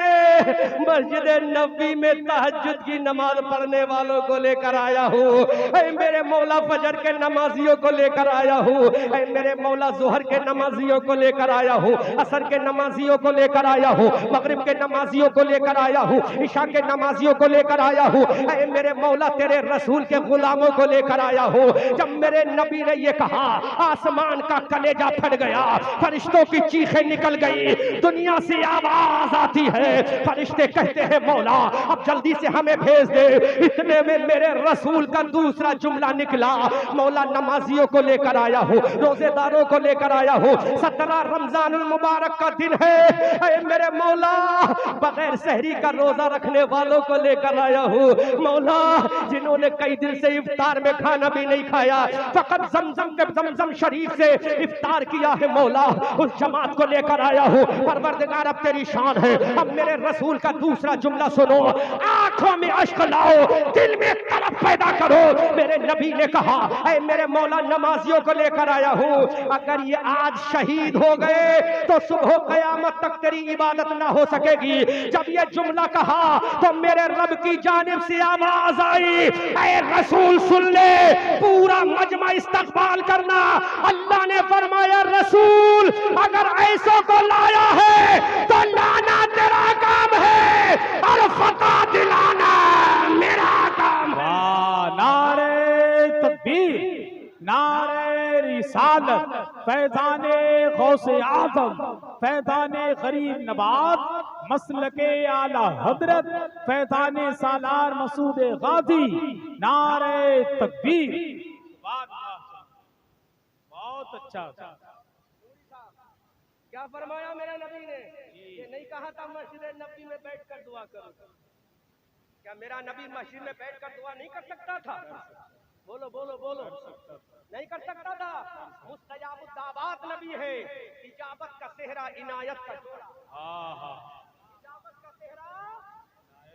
मस्जिद नबी में तहज्जुद की नमाज पढ़ने वालों को लेकर आया हूँ। ऐ मेरे मौला, फजर के नमाजियों को लेकर आया हूँ। ऐ मेरे मौला, ज़ोहर के नमाजियों को लेकर आया हूँ, असर के नमाजियों को लेकर आया हूँ, मगरिब के नमाजियों को लेकर आया हूँ, इशा के नमाजियों को लेकर आया हूँ। ऐ मेरे मौला, तेरे रसूल के गुलामों को लेकर आया हूँ। जब मेरे नबी ने ये कहा, आसमान का कलेजा फट गया, फरिश्तों की चीखें निकल गई, दुनिया से आवाज आती है, फरिश्ते कहते हैं मौला अब जल्दी से हमें भेज दे। इतने में मेरे रसूल का दूसरा जुमला निकला, मौला नमाजियों को लेकर आया हूँ, रोजेदारों को लेकर आया हूँ, 17 रमजानुल मुबारक का दिन है। ऐ मेरे मौला बगैर सहरी का रोजा रखने वालों को लेकर आया हूँ, मौला जिन्होंने कई दिन से इफ्तार में खाना भी नहीं खाया, फकत जमजम शरीफ से इफ्तार किया है, मौला उस जमात को लेकर आया हूँ। परवरदिगार अब तेरी शान है। अब मेरे रसूल का दूसरा जुमला सुनो, आंखों में अश्क लाओ, दिल में तड़प पैदा करो। मेरे नबी ने कहा ऐ मेरे मौला नमाजियों को लेकर आया हूँ, अगर ये आज शहीद हो गए तो सुबह कयामत तक तेरी इबादत ना हो सकेगी। जब ये जुमला कहा तो मेरे रब की जानिब से आवाज आई, ऐ रसूल सुन ले, पूरा मजमा इस्तकबाल करना। अल्लाह ने फरमाया रसूल अगर ऐसों को लाया है तो लाना तेरा काम है और फतह दिलाना मेरा काम है। नारे तकबीर, नारे रिसालत, फैज़ाने गौसे आज़म, फैज़ाने गरीब नवाज, मसलके आला हजरत, फैज़ाने सालार मसूद गाजी, नारे तकबीर। बहुत अच्छा। क्या फरमाया मेरे नबी ने? ये नहीं कहा था मस्जिद नबी में बैठकर दुआ करो। क्या मेरा नबी मस्जिद में बैठकर दुआ नहीं कर सकता था? बोलो बोलो बोलो, नहीं कर सकता था? मुस्तजाबुद दावात नबी है, इजाबत का सेहरा इनायत का जोड़ा, इजाबत का सेहरा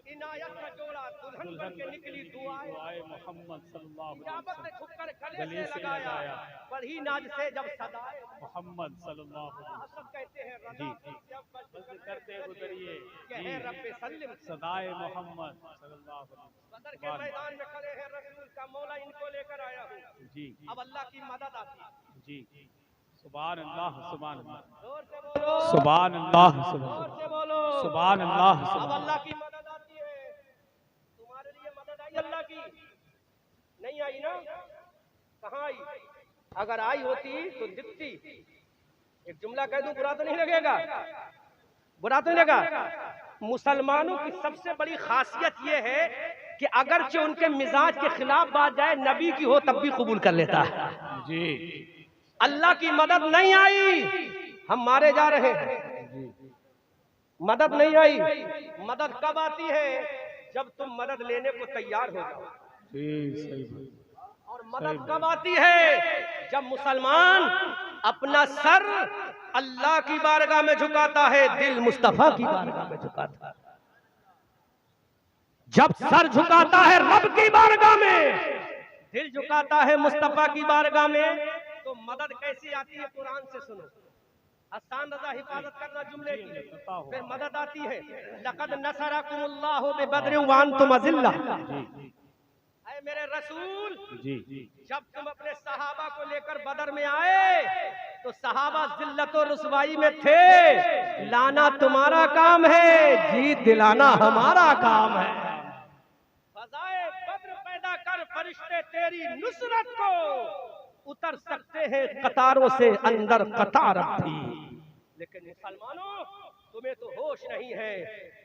इनायत का जोड़ा, दुल्हन बन के निकली दुआए मोहम्मद सल्लल्लाहु अलैहि इजाबत ने झुककर गले से लगाया, बड़ी नाज से जब सदाए मोहम्मद सल्लल्लाहु अलैहि वसल्लम। सब कहते हैं रज़ा जब बस करते गुजरिए कहे रब्बे सल्लिम, सदाए मोहम्मद सल्लल्लाहु अलैहि वसल्म। बदर के मैदान में खड़े हैं रसूल का मौला इनको लेकर आया हूँ जी। अब अल्लाह की मदद आती है। जी सुभान अल्लाह, सुभान अल्लाह, जोर से बोलो, सुभान अल्लाह, जोर से बोलो, सुभान अल्लाह। अब अल्लाह की मदद आती है। तुम्हारे लिए मदद आई अल्लाह की? नहीं आई ना? कहाँ आई? अगर आई होती तो दिखती। एक जुमला कह दूं, बुरा तो नहीं लगेगा? बुरा तो नहीं लगा? मुसलमानों की सबसे बड़ी खासियत यह है कि अगरचे उनके मिजाज के खिलाफ बात जाए, नबी की हो तब भी कबूल कर लेता है जी। अल्लाह की मदद नहीं आई, हम मारे जा रहे हैं। मदद नहीं आई। मदद कब आती है? जब तुम मदद लेने को तैयार हो जाओ। और मदद कब आती है? जब मुसलमान अपना सर अल्लाह की बारगाह में झुकाता है, दिल मुस्तफा की बारगाह में झुकाता है। जब सर झुकाता है रब की बारगाह में, दिल झुकाता है मुस्तफा की बारगाह में, तो मदद कैसी आती है? कुरान से सुनो। आसान रजा हिफाजत करना जुमले की, फिर मदद आती है। लक़द नसरकुमुल्लाहु बिबद्रिन व अंतुम अज़िल्ला। ऐ मेरे रसूल जी, जब तुम अपने सहाबा को लेकर बदर में आए तो सहाबा जिल्लत और रुसवाई में थे। लाना तुम्हारा काम है, जीत दिलाना हमारा काम है। फज़ाए बद्र पैदा कर, फरिश्ते तेरी नुसरत को उतर सकते हैं कतारों से अंदर कतार थी। लेकिन मुसलमानों, तुम्हें तो होश नहीं है,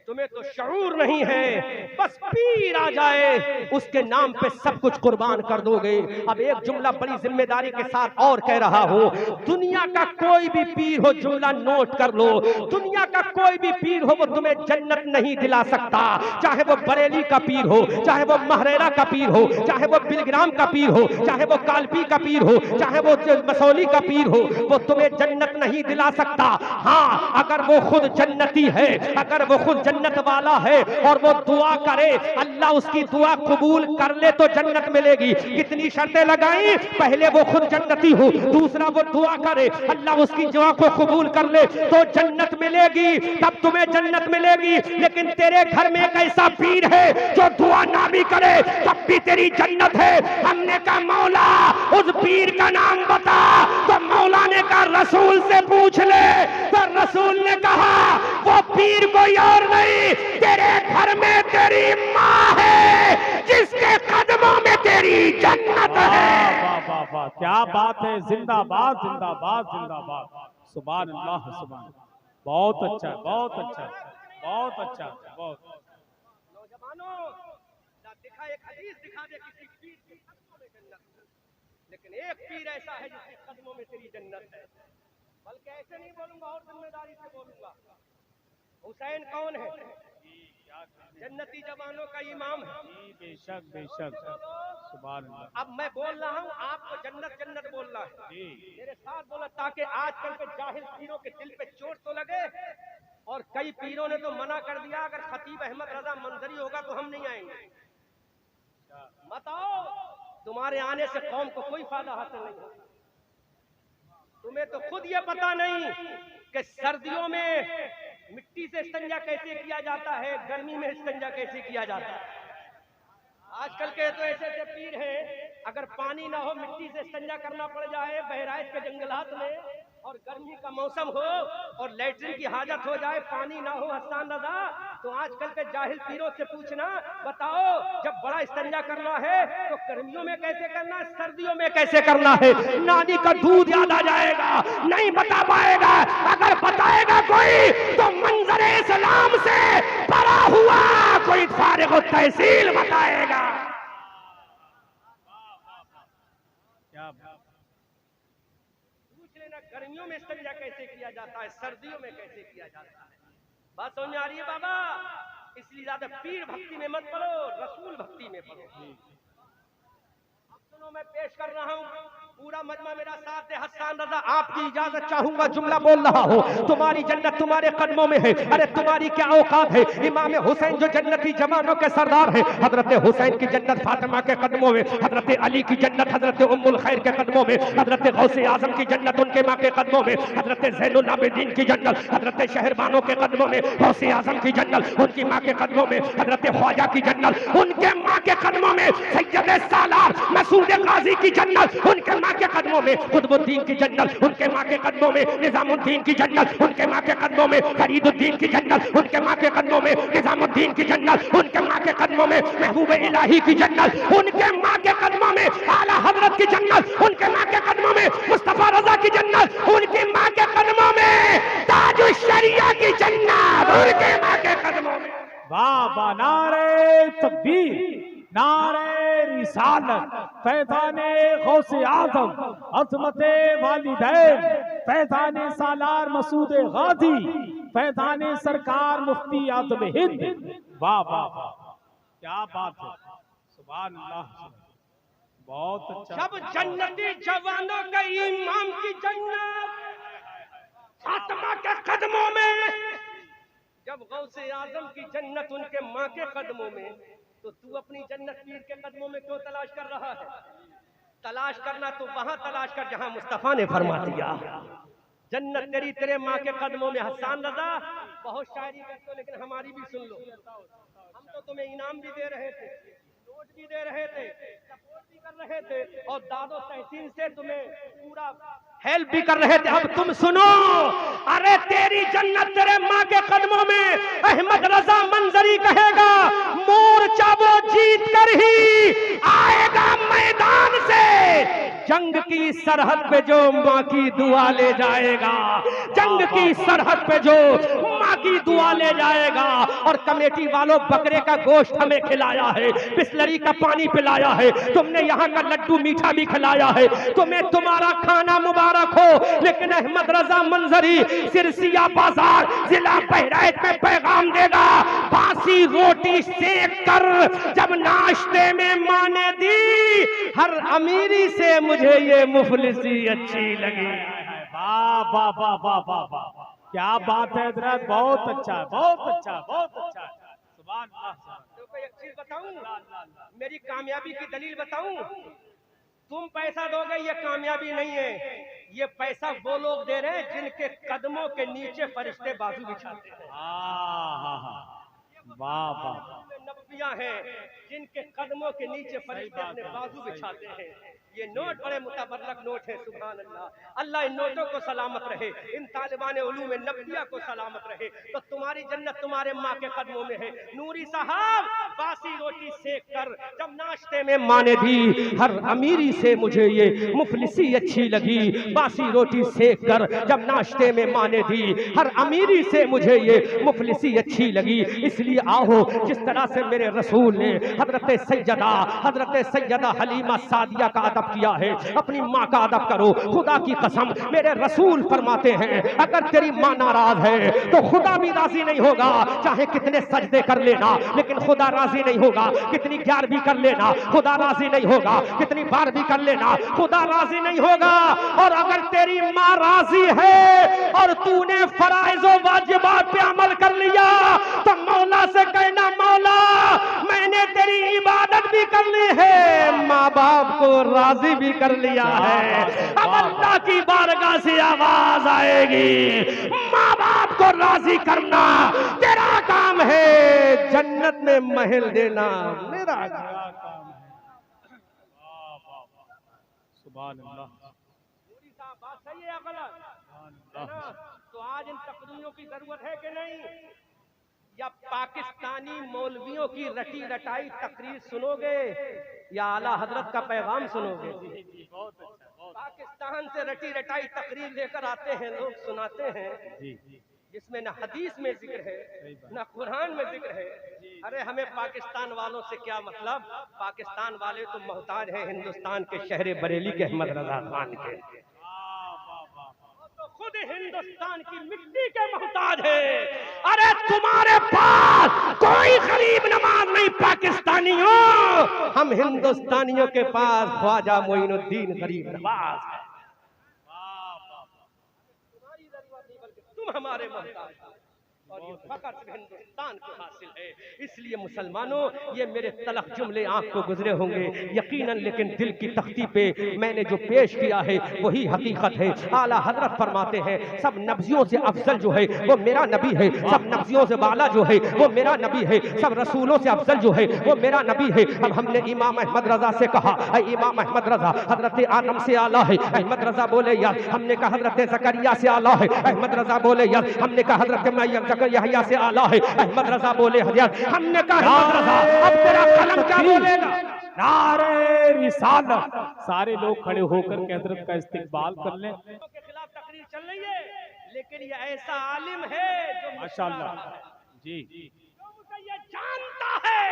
तुम्हें तो शऊर नहीं है। बस पीर आ जाए उसके नाम पे सब कुछ कुर्बान कर दोगे। अब एक जुमला बड़ी जिम्मेदारी के साथ और कह रहा हूँ, दुनिया का कोई भी पीर हो, जुमला नोट कर लो, दुनिया का कोई भी पीर हो वो तुम्हें जन्नत नहीं दिला सकता। चाहे वो बरेली का पीर हो, चाहे वो महरेरा का पीर हो, चाहे वो बिलग्राम का पीर हो, चाहे वो कालपी का पीर हो, चाहे वो मसौली का पीर हो, वो तुम्हें जन्नत नहीं दिला सकता। हाँ, अगर वो खुद जन्नती है, अगर वो खुद जन्नत वाला है और वो दुआ करे, अल्लाह उसकी दुआ कबूल कर ले तो जन्नत मिलेगी। कितनी शर्तें लगाई? पहले वो खुद जन्नती हो, दूसरा वो दुआ करे, अल्लाह उसकी दुआ को कबूल कर ले तो जन्नत मिलेगी, तब तुम्हें जन्नत मिलेगी। लेकिन तेरे घर में एक ऐसा पीर है जो दुआ ना भी करे तब भी तेरी जन्नत है। हमने कहा मौला उस पीर का नाम बता, तो मौला ने कहा रसूल से पूछ ले। तो रसूल ने कहा वो पीर कोई और नहीं, तेरे घर में तेरी माँ है जिसके कदमों में तेरी जन्नत है। वाह वाह वाह, क्या बात है। जिंदाबाद जिंदाबाद जिंदाबाद। सुभान अल्लाह, सुभान। बहुत अच्छा, बहुत अच्छा। बहुत अच्छा, बहुत। नौजवानों, दिखा एक हदीस दिखा दे किसी पीर के कदमों में जन्नत, लेकिन एक पीर ऐसा है जिसके कदमों में तेरी जन्नत है। बल्कि ऐसे नहीं बोलूंगा और जिम्मेदारी से बोलूंगा। हुसैन कौन है? जन्नती जवानों का इमाम है। बेशक बेशक, सुभान अल्लाह। अब मैं बोल रहा हूँ, आपको जन्नत जन्नत बोलना है, मेरे साथ बोला, ताकि आजकल के जाहिल पीरों के दिल पे चोट तो लगे। और कई पीरों ने तो मना कर दिया, अगर खतीब अहमद रजा मंजरी होगा तो हम नहीं आएंगे। मत आओ, तुम्हारे आने से कौम को कोई फायदा हासिल नहीं होगा। तुम्हें तो खुद ये पता नहीं कि सर्दियों में मिट्टी से इस्तिंजा कैसे किया जाता है, गर्मी में इस्तिंजा कैसे किया जाता है। आजकल के तो ऐसे ऐसे पीर हैं, अगर पानी ना हो मिट्टी से इस्तिंजा करना पड़ जाए बहराइच के जंगलात में, और गर्मी का मौसम हो और लैट्रिन की हाजत हो जाए, पानी ना हो हसन रजा, तो आजकल के जाहिल पीरों से पूछना, बताओ जब बड़ा इस्तिंजा करना है तो गर्मियों में कैसे करना है, सर्दियों में कैसे करना है। नानी का दूध याद आ जाएगा, नहीं बता पाएगा। अगर बताएगा कोई तो मंजर इस्लाम से बड़ा हुआ कोई फारिग तहसील बताएगा। गर्मियों में इस्तिंजा कैसे किया जाता है, सर्दियों में कैसे किया जाता है। बात समझ में आ रही है बाबा? इसलिए ज्यादा पीर भक्ति में मत पढ़ो, रसूल भक्ति में पढ़ो। अब सुनो, मैं पेश कर रहा हूँ, पूरा मजमा मेरा साथ दे। हसन रजा, आपकी इजाजत चाहूंगा, जुमला बोल रहा हूँ। तुम्हारी जन्नत तुम्हारे कदमों में है। अरे तुम्हारी क्या औकात है। इमाम हुसैन जो जन्नती जवानों के सरदार है, हजरत हुसैन की जन्नत फातिमा के कदमों में, हजरत अली की जन्नत हजरत उम्मुल खैर के कदमों में, हजरत गौसे आजम की जन्नत उनके माँ के कदमों में, हजरत ज़ैनुल आबिदीन की जन्नत हजरत शहरबानों के कदमों में, गौसे आजम की जन्नत उनकी माँ के कदमों में, हजरत ख्वाजा की जन्नत उनके माँ के कदमों में, सैयद सालार मसूद गाजी की जन्नत उनके माँ के कदमों में, कुतुबुद्दीन की जन्नत उनके माँ के कदमों में, निजामुद्दीन की जन्नत उनके माँ के कदमों में, फरीदुद्दीन की जन्नत उनके माँ के कदमों में, निजामुद्दीन की जन्नत उनके माँ के कदमों में, महबूब इलाही की जन्नत उनके माँ के कदमों में, आला हजरत की जन्नत उनके माँ के कदमों में, मुस्तफा रजा की जन्नत उनकी माँ के कदमों में, ताजुश शरिया की जन्नत उनके माँ के कदमों में। वाह वाह, नारे तकबीर, नारे रिसालत, फैज़ाने गौसे आज़म, अज़मते वालिदैन, फैज़ाने सालार मसूद गाजी, फैज़ाने सरकार मुफ्ती आज़म हिंद। वाह वाह वाह, क्या बात है, सुभान अल्लाह, बहुत अच्छा। जब जन्नती जवानों के इमाम की जन्नत फातिमा के कदमों में, जब गौसे आजम की जन्नत उनके माँ के कदमों में, तो तू अपनी जन्नत पीर के कदमों में क्यों तलाश कर रहा है? तलाश करना तो वहां तलाश कर जहां मुस्तफा ने फरमा दिया, जन्नत तेरी तेरे माँ के कदमों में। हसन रजा, बहुत शायरी करते हो, लेकिन हमारी भी सुन लो। हम तो तुम्हें इनाम भी दे रहे थे, नोट भी दे रहे थे, सपोर्ट भी कर रहे थे, और दादो तहसीन से तुम्हें पूरा हेल्प भी कर रहे थे। अब तुम सुनो, अरे तेरी जन्नत तेरे माँ के कदमों में। अहमद रजा मंजरी कहेगा, मोर्चा वो जीत कर ही आएगा मैदान से, जंग की सरहद पे जो माँ की दुआ ले जाएगा, जंग की सरहद पे जो माँ की दुआ ले जाएगा। और कमेटी वालों, बकरे का गोश्त हमें खिलाया है, बिस्लरी का पानी पिलाया है, तुमने यहाँ का लड्डू मीठा भी खिलाया है, तुम्हें तुम्हारा खाना मुबारक हो। लेकिन अहमद रजा मंजरी सिरसिया बाजार जिला बहराइच में पैगाम देगा, बासी रोटी सेक कर जब नाश्ते में माँ ने दी, हर अमीरी से मुझे ये मुफलिसी अच्छी लगी। वाह वाह वाह वाह वाह वाह, क्या बात है हजरत, बहुत अच्छा, बहुत अच्छा, बहुत अच्छा, सुभान अल्लाह। तो एक चीज बताऊं, मेरी कामयाबी की दलील बताऊं, तुम पैसा दोगे ये कामयाबी नहीं है, ये पैसा वो लोग दे रहे हैं जिनके कदमों के नीचे फरिश्ते बाजू बिछाते हैं। वाह वाह, नबियां हैं जिनके कदमों के नीचे फरिश्ते अपने बाजू बिछाते हैं। ये नोट बड़े मुतबर्रक नोट है, सुभान अल्लाह। अल्लाह इन नोटों को सलामत रहे, इन तालिबान उलूम नबिया को सलामत रहे। तो तुम्हारी जन्नत तुम्हारे माँ के कदमों में है। नूरी साहब बासी रोटी सेक कर जब नाश्ते में माँ ने दी, हर अमीरी से मुझे ये मुफलिसी अच्छी लगी। बासी रोटी सेक कर जब नाश्ते में माँ ने दी, हर अमीरी से मुझे ये मुफलिसी अच्छी लगी। इसलिए आओ, जिस तरह से मेरे रसूल ने हजरत सैयदा हलीमा सादिया का अदब किया है, अपनी माँ का अदब करो। खुदा की कसम मेरे रसूल फरमाते हैं, अगर तेरी माँ नाराज है तो खुदा भी राजी नहीं होगा। चाहे कितने सजदे कर लेना, लेकिन खुदा राजी नहीं होगा। कितनी 11वीं कर लेना, खुदा राजी नहीं होगा। कितनी 12वीं कर लेना, खुदा राजी नहीं होगा। और अगर तेरी माँ राजी है और तूने फराइज व वाजिबात पे अमल कर लिया, तो मौला से कहना, मौला मैंने तेरी इबादत भी कर ली है, माँ बाप को राजी भी कर लिया है। अब अल्लाह की बारगाह से आवाज आएगी, माँ बाप को राजी करना तेरा काम है, जन्नत में महल देना मेरा काम है। सुभान अल्लाह। बात सही है गलत है ना? तो आज इन तकरीरों की जरूरत है कि नहीं? या पाकिस्तानी मौलवियों की रटी रटाई तकरीर सुनोगे, या आला हजरत का पैगाम सुनोगे? पाकिस्तान से रटी रटाई तकरीर लेकर आते हैं लोग, सुनाते हैं, जिसमें न हदीस में जिक्र है न कुरान में जिक्र है। अरे हमें पाकिस्तान वालों से क्या मतलब? पाकिस्तान वाले तो मोहताज हैं हिंदुस्तान के शहर बरेली के अहमद रजा खान के, तो खुद हिंदुस्तान की मिट्टी के मोहताज है। अरे तुम्हारे पास कोई गरीब नवाज नहीं पाकिस्तानियों, हम हिंदुस्तानियों के पास ख्वाजा मोइनुद्दीन गरीब नवाज है। तुम हमारे मोहताज और ये फकत हिंदुस्तान को हासिल है। इसलिए मुसलमानों, ये मेरे तलख जुमले आंख को गुजरे होंगे यकीनन, लेकिन दिल की तख्ती पे मैंने जो पेश किया है वही हकीकत है। आला हजरत फरमाते हैं, सब नबियों से अफजल जो है वो मेरा नबी है, सब नबियों से बाला जो है वो मेरा नबी है, सब रसूलों से अफजल जो है वो मेरा नबी है। अब हमने इमाम अहमद रजा से कहा, इमाम अहमद रजा हजरत आदम से आला है। अहमद रजा बोले यार, हमने कहा हजरत जकरिया से आला है। अहमद रजा बोले यार, हमने कहा हजरत मरियम यहया से आला है। अहमद रजा बोले हजरत, हमने कहा अहमद रजा, अब तेरा कलम क्या बोलेगा? नारे रिसालत। सारे लोग खड़े होकर के हजरत का इस्तकबाल कर लें। के खिलाफ तकरीर चल रही है, लेकिन ये ऐसा आलिम है जो माशाअल्लाह जी, जो मुझे ये जानता है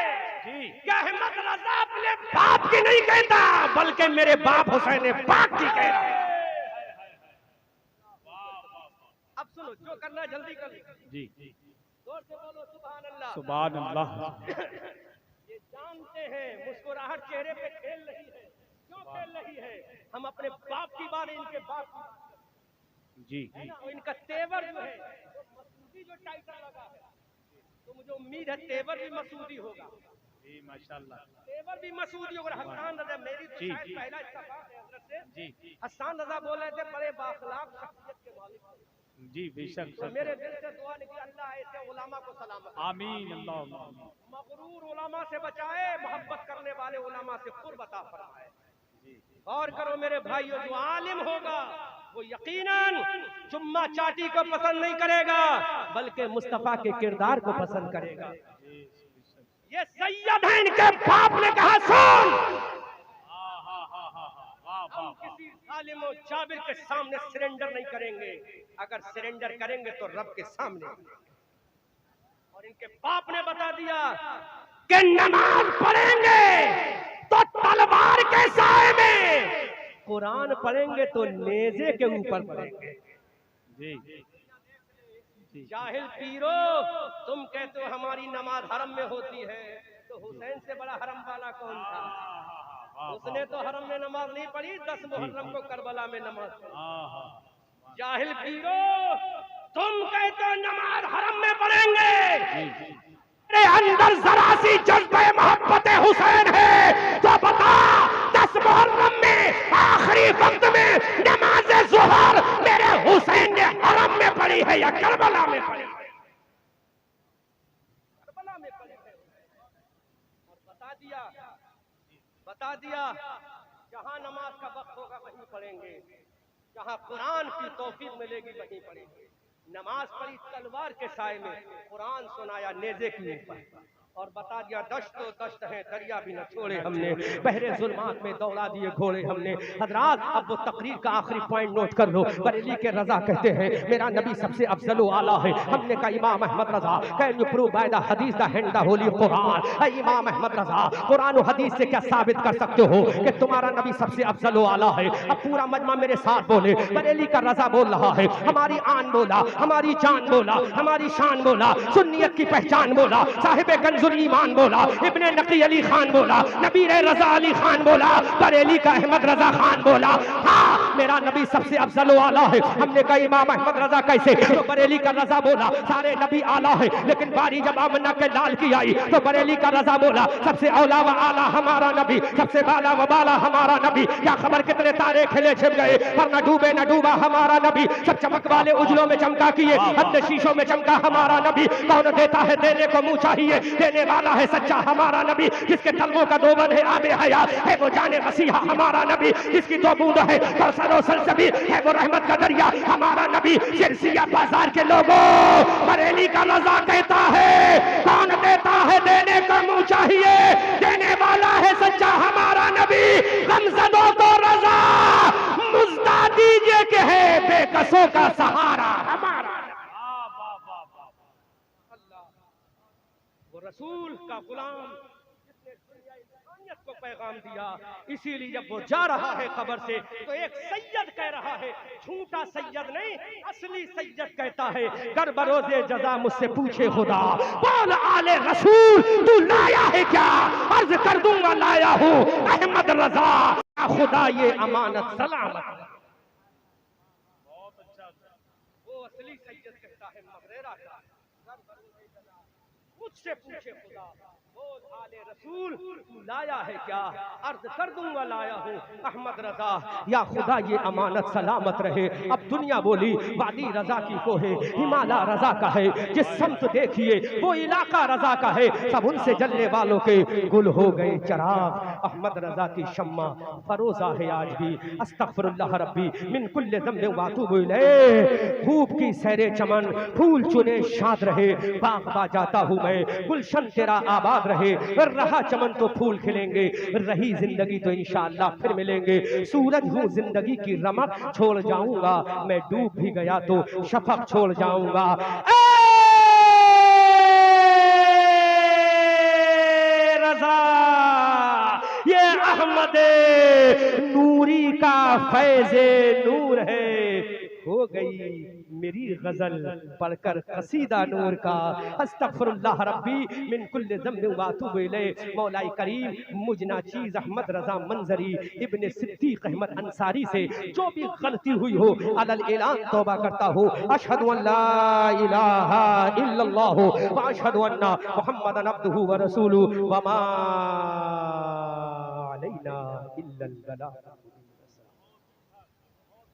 जी कि अहमद रजा अपने बाप की नहीं कहता, बल्कि मेरे बाप हुसैन पाक की कह रहा है। अब सुनो, जो करना जल्दी कर जी, जोर से बोलो सुभान अल्लाह। सुभान अल्लाह। ये जानते हैं मुस्कुराहट चेहरे पे खेल रही है, क्यों खेल रही है? हम अपने बाप की बात, इनके बाप की जी, है ना, और इनका तेवर जो है वो मसूदी जो टाइटल लगा है, तो मुझे उम्मीद है तेवर भी मसूदी होगा। जी माशाअल्लाह, तेवर भी मसूदी होगा। हसन रजा मेरी तो जी, शायद पहला इत्तेफाक है हजरत से। जी, हसन रजा बोल रहे थे, बड़े बाखलाक शख्सियत के मालिक। जी बेशक, तो मेरे दिल से दुआ निकली, अल्लाह ऐसे उलामा को सलामत आमीन अल्लाह। मगरूर उलामा से बचाए, मोहब्बत करने वाले उलामा से कुर्ब अता फरमाए। और करो मेरे भाइयों, जो आलिम होगा वो यकीनन चुम्मा चाटी को पसंद नहीं करेगा, बल्कि मुस्तफा के किरदार को पसंद करेगा। ये सैयद है, इनके बाप ने कहा सुन, हम किसी जालिम और जाबिर के सामने सरेंडर नहीं करेंगे। अगर सरेंडर करेंगे तो रब के सामने। और इनके बाप ने बता दिया कि नमाज पढ़ेंगे तो तलवार के साए में, कुरान पढ़ेंगे तो नेज़े के ऊपर पढ़ेंगे। जी, जाहिल पीरो, तुम कहते हो हमारी नमाज हरम में होती है, तो हुसैन से बड़ा हरम वाला कौन था? उसने तो हरम में नमाज नहीं पढ़ी, 10 मुहर्रम को करबला में नमाज पढ़ी। जाहिल पीरो, तुम कहते हो नमाज हरम में पढ़ेंगे, मेरे अंदर जरा सी जज्बे मोहब्बत हुसैन है तो बता, 10 मुहर्रम में आखिरी वक्त में नमाज ज़ुहर मेरे हुसैन ने हरम में पढ़ी है या करबला में पढ़ी है? करबला में पढ़ी है। और बता दिया जहां नमाज पढ़ेंगे, जहाँ कुरान की तौफीक मिलेगी वहीं पढ़ेंगे। नमाज पढ़ी तलवार के साए में, कुरान सुनाया नेज़े के ऊपर और बता दिया दश्त तो दश्त है, दरिया भी न छोड़े हमने, बहरे जुल्मात में दौड़ा दिए घोड़े हमने। हजरात अब वो तकरीर का आखिरी पॉइंट नोट कर लो। बरेली के रजा कहते हैं मेरा नबी सबसे अफजल आला है। हमने कहा इमाम Ahmad Raza can you prove by the hadith the hand the holy Quran. इमाम अहमद रजा कुरान और हदीस से क्या साबित कर सकते हो कि तुम्हारा नबी सबसे अफजल आला है? अब पूरा मजमा मेरे साथ बोले। बरेली का रजा बोल रहा है हमारी आन बोला, हमारी जान बोला, हमारी शान बोला, सुन्नियत की पहचान बोला, साहिब कंजुल ईमान बोला, इब्ने नकी अली खान बोला, नबीर रजा अली खान बोला, बरेली का अहमद रजा खान बोला हाँ मेरा नबी सबसे अफजल आला है। हमने कहा इमाम अहमद रजा कैसे? तो बरेली का रजा बोला सारे नबी आला है, लेकिन बारी जब आमन्ना के लाल की आई तो बरेली का रजा बोला सबसे औला व आला हमारा नबी, सबसे बाला व बाला हमारा नबी। क्या खबर कितने तारे खिले छिप गए पर न डूबे न डूबा हमारा नबी। सब चमक वाले उजलों में चमका किए, हमने शीशों में चमका हमारा नबी। कौन देता है देने को मुंह चाहिए, देने वाला है सच्चा हमारा नबी। जिसके तलवों का दोबन है आबे हयात है वो जाने मसीहा हमारा नबी। जिसकी दो बूंद है कौसर सलसबी है वो रहमत का दरिया हमारा नबी। सिरसिया बाजार के लोगों बरेली का रजा कहता है कौन देता है देने का मुंह चाहिए, देने वाला है सच्चा हमारा नबी। गमज़दों को रजा मुज़्दा दीजिए कि है बेकसों का सहारा हमारा। वो रसूल का गुलाम जिसने दुनिया इंसानियत को पैगाम दिया, इसीलिए जब वो जा रहा है कब्र से तो एक सैयद कह रहा है, झूठा सैयद नहीं असली सैयद कहता है कर बरोज़े जज़ा मुझसे पूछे खुदा बोल आले रसूल तू लाया है क्या? अर्ज कर दूंगा लाया हूँ अहमद रजा, खुदा ये अमानत सलामत। बहुत अच्छा। वो असली सैयद कहता है मगरेरा का मुझसे पूछे खुदा बोल आले रसूल तू लाया है क्या? अर्ज कर दूंगा लाया हूँ अहमद रजा, या खुदा ये अमानत सलामत रहे। अब दुनिया बोली वादी रजा की को है, हिमालय रजा का है, जिस समत देखिए वो इलाका रजा का है। सब उनसे जलने वालों के गुल हो गए चराग, अहमद रजा की शम्मा फरोजा है आज भी। अस्तगफिरुल्लाह रब्बी मिन कुल्ले ज़म्बिन व अतूबु इलैह। खूब की सैरे चमन फूल चुने शाद रहे, बाग बा जाता हूँ मैं गुलशन तेरा आबाद रहे। रहा चमन तो फूल खिलेंगे, रही जिंदगी तो इंशाअल्लाह फिर मिलेंगे। सूरज हूँ जिंदगी की रमक छोड़ जाऊंगा, मैं डूब भी गया तो शफक छोड़ जाऊंगा। रजा ये अहमद नूरी का फैज़े नूर है। हो गई मेरी गजल पढ़कर कसीदा नूर का। अस्तगफिरुल्लाह रब्बी मिन कुल्li ज़म्बिन व अतूबु इलैह। मौलाई करीम मुझ नाचीज़ अहमद रजा मंजरी इब्ने सिद्दीक अहमद अंसारी से जो भी गलती हुई हो अलल ऐलान तौबा करता हो। अशहदु अन ला इलाहा इल्लल्लाह व अशहदु अन्ना मुहम्मदन अब्दुहु व रसूलुहु व मा अलैना इल्लल बलाग।